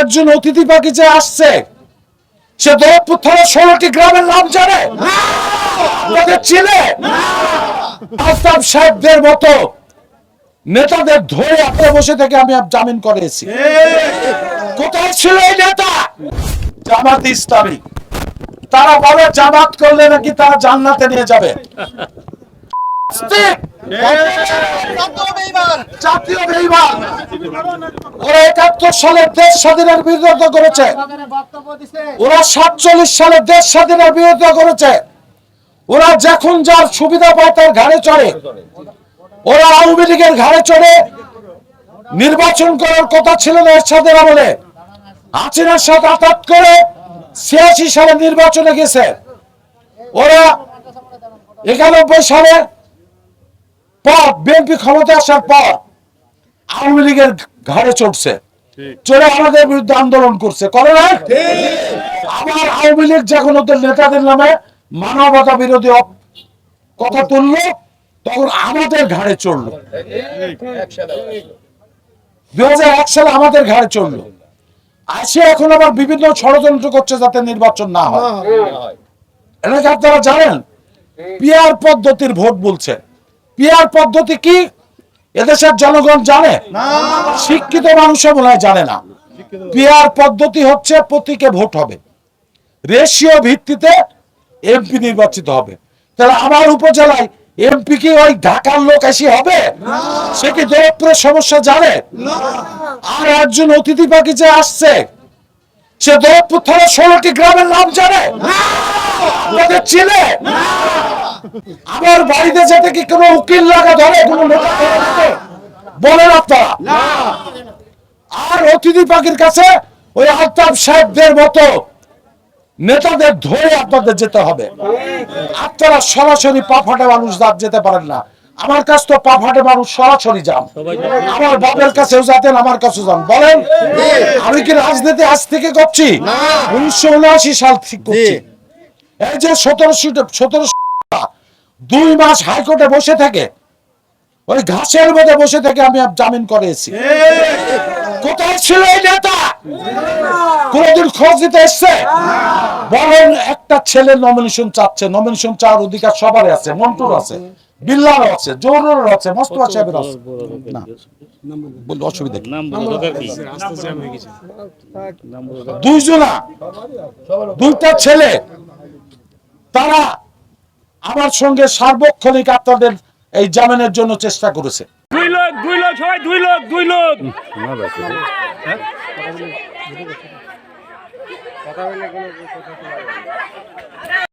একজন অতিথি পাখি যে আসছে সে দৌলতপুর থানার 16টি গ্রামের নাম জানে, তাদের চিনে। আফতাব সাহেবদের মতো নেতাদের ধরে আপনার বসে থেকে আমি জামিন করেছি। কোথায় ছিল এই নেতা? জামাত ইসলামী। তারা বলে জামাত করলে নাকি তারা জান্নাতে নিয়ে যাবে। জাতীয় বেঈমান। ওরা 71 সালে দেশ স্বাধীনের বিরোধিতা করেছে, ওরা 47 সালে দেশ স্বাধীনের বিরোধিতা করেছে। ওরা যখন যার সুবিধা পায় তার ঘাড়ে চড়ে। ওরা আওয়ামী লীগের ঘাড়ে চড়ে নির্বাচন করার কথা ছিল না এরশাদের আমলে। হাসিনার সাথে আঘাত করে 86 সালে নির্বাচনে গেছে। ওরা 91 সালে পর বিএনপি ক্ষমতা আসার পর আওয়ামী লীগের ঘাড়ে চড়ছে, চড়ে আমাদের বিরুদ্ধে আন্দোলন করছে, করে না? আবার আওয়ামী লীগ যখন ওদের নেতাদের নামে মানবতা বিরোধী কথা তুললো তখন আমাদের ঘাড়ে চড়লো। 2001 সালে আমাদের ঘাড়ে চড়লো। আসে এখন আবার বিভিন্ন ষড়যন্ত্র করছে যাতে নির্বাচন না হয়। এলাকা আপনারা জানেন পিআর পদ্ধতির ভোট বলছে। পিআর পদ্ধতি কি এদেশের জনগণ জানে? শিক্ষিত মানুষও মনে হয় জানে না। পিআর পদ্ধতি হচ্ছে প্রতীকে ভোট হবে, রেশিও ভিত্তিতে এমপি নির্বাচিত হবে। তাহলে আমার উপজেলায় এমপি কি ওই ঢাকার লোক এসে হবে? সে কি দৌলতপুরের সমস্যা জানে? আর একজন অতিথি পাখি যে আসছে সে দৌলতপুর থানার 16টি গ্রামের নাম জানে, তাদের চিনে। আমার বাড়িতে যেতে কি কোনো উকিল লাগা ধরে? কোনো নেতা বলেন আপনারা? আর অতিথি পাখির কাছে ওই আফতাব সাহেবদের মতো নেতাদের ধরে আপনাদের যেতে হবে। আপনারা সরাসরি পা ফাটে মানুষ যেতে পারেন না। আমার কাছে তো পা ফাটে মানুষ সরাসরি যান, আমার বাপের কাছেও যাতেন, আমার কাছেও যান। বলেন আমি কি রাজনীতি আজ থেকে করছি? 1979 সাল থেকে করছি। এই যে 17 2 মাস হাইকোর্টে বসে থেকে ওই ঘাসের মধ্যে বসে থেকে আমি জামিন করেছি। কোথায় ছিল এই নেতা? কোনদিন খোঁজ দিতে এসছে? বলেন একটা ছেলে নমিনেশন চাচ্ছে, নমিনেশন চাওয়ার অধিকার সবারই আছে, মন্টুর আছে, বিল্লার আছে, জোহরের আছে, মোস্তফা সাহেবের আছে। না বল অসুবিধা কি? দুইজনা, দুইটা ছেলে, তারা আমার সঙ্গে সার্বক্ষণিক আপনাদের এই জামিনের জন্য চেষ্টা করেছে। 2 লোক সবাই 2 লোক কথা বলে